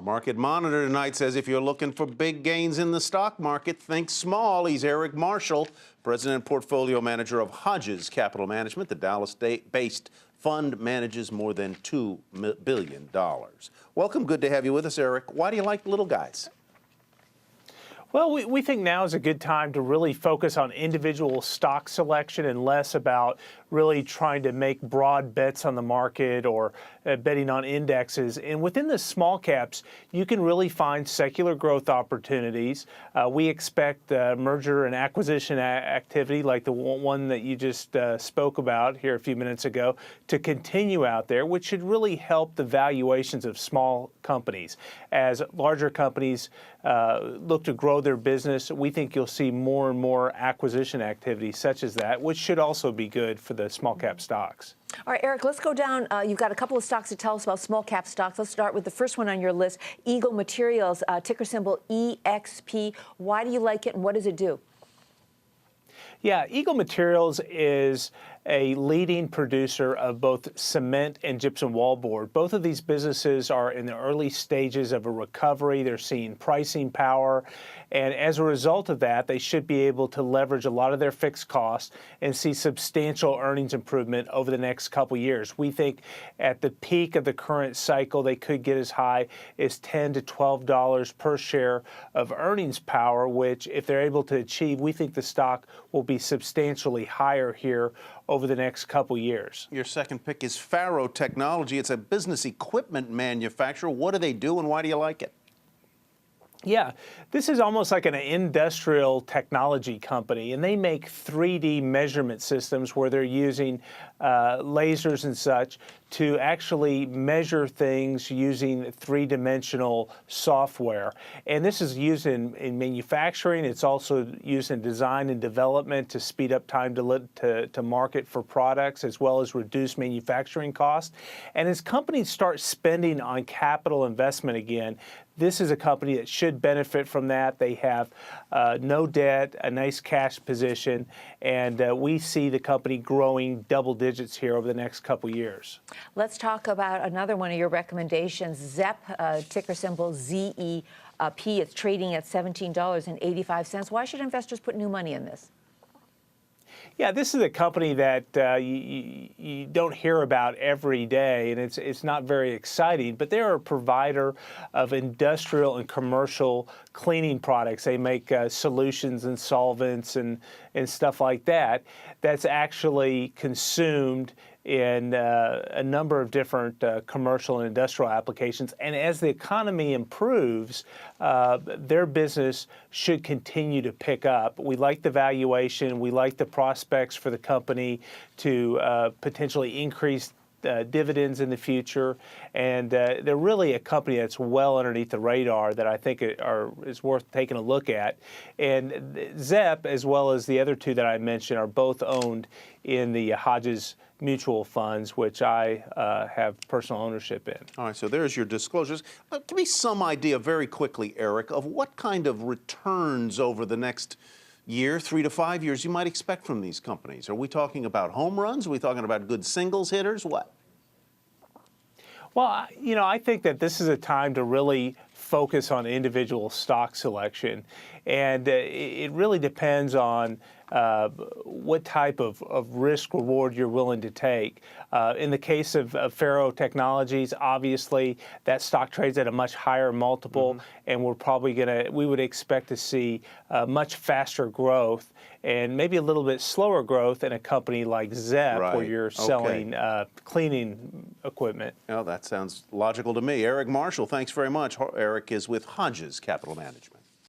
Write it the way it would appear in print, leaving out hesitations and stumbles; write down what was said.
Our market monitor tonight says if you're looking for big gains in the stock market, think small. He's Eric Marshall, President and Portfolio Manager of Hodges Capital Management. The Dallas-based fund manages more than $2 billion. Welcome. Good to have you with us, Eric. Why do you like little guys? Well, we think now is a good time to really focus on individual stock selection and less about really trying to make broad bets on the market or betting on indexes. And within the small caps, you can really find secular growth opportunities. We expect merger and acquisition activity like the one that you just spoke about here a few minutes ago to continue out there, which should really help the valuations of small companies. As larger companies look to grow their business, we think you'll see more and more acquisition activity such as that, which should also be good for the small cap stocks. All right, Eric, let's go down. You've got a couple of stocks to tell us about small cap stocks. Let's start with the first one on your list, Eagle Materials, ticker symbol EXP. Why do you like it and what does it do? Yeah, Eagle Materials is a leading producer of both cement and gypsum wallboard. Both of these businesses are in the early stages of a recovery. They're seeing pricing power. And as a result of that, they should be able to leverage a lot of their fixed costs and see substantial earnings improvement over the next couple years. We think at the peak of the current cycle, they could get as high as $10 to $12 per share of earnings power, which if they're able to achieve, we think the stock will be substantially higher here over the next couple years. Your second pick is Faro Technology. It's a business equipment manufacturer. What do they do and why do you like it? Yeah, this is almost like an industrial technology company, and they make 3D measurement systems where they're using lasers and such to actually measure things using three-dimensional software. And this is used in manufacturing. It's also used in design and development to speed up time to market for products, as well as reduce manufacturing costs. And as companies start spending on capital investment again, this is a company that should benefit from that. They have no debt, a nice cash position, and we see the company growing double digits here over the next couple years. Let's talk about another one of your recommendations, ZEP, ticker symbol ZEP. It's trading at $17.85. Why should investors put new money in this? Yeah, this is a company that you don't hear about every day, and it's not very exciting, but they're a provider of industrial and commercial cleaning products. They make solutions and solvents and stuff like that that's actually consumed in a number of different commercial and industrial applications. And as the economy improves, their business should continue to pick up. We like the valuation. We like the prospects for the company to potentially increase dividends in the future, and they're really a company that's well underneath the radar that I think is worth taking a look at. And ZEP, as well as the other two that I mentioned, are both owned in the Hodges mutual funds, which I have personal ownership in. All right, so there's your disclosures. Give me some idea very quickly, Eric, of what kind of returns over the next year, 3 to 5 years, you might expect from these companies. Are we talking about home runs? Are we talking about good singles hitters? What? Well, you know, I think that this is a time to really focus on individual stock selection. And it really depends on what type of risk reward you're willing to take. In the case of Faro Technologies, obviously that stock trades at a much higher multiple, and we would expect to see much faster growth and maybe a little bit slower growth in a company like ZEP, where you're selling cleaning equipment. Well, that sounds logical to me. Eric Marshall, thanks very much. Eric is with Hodges Capital Management.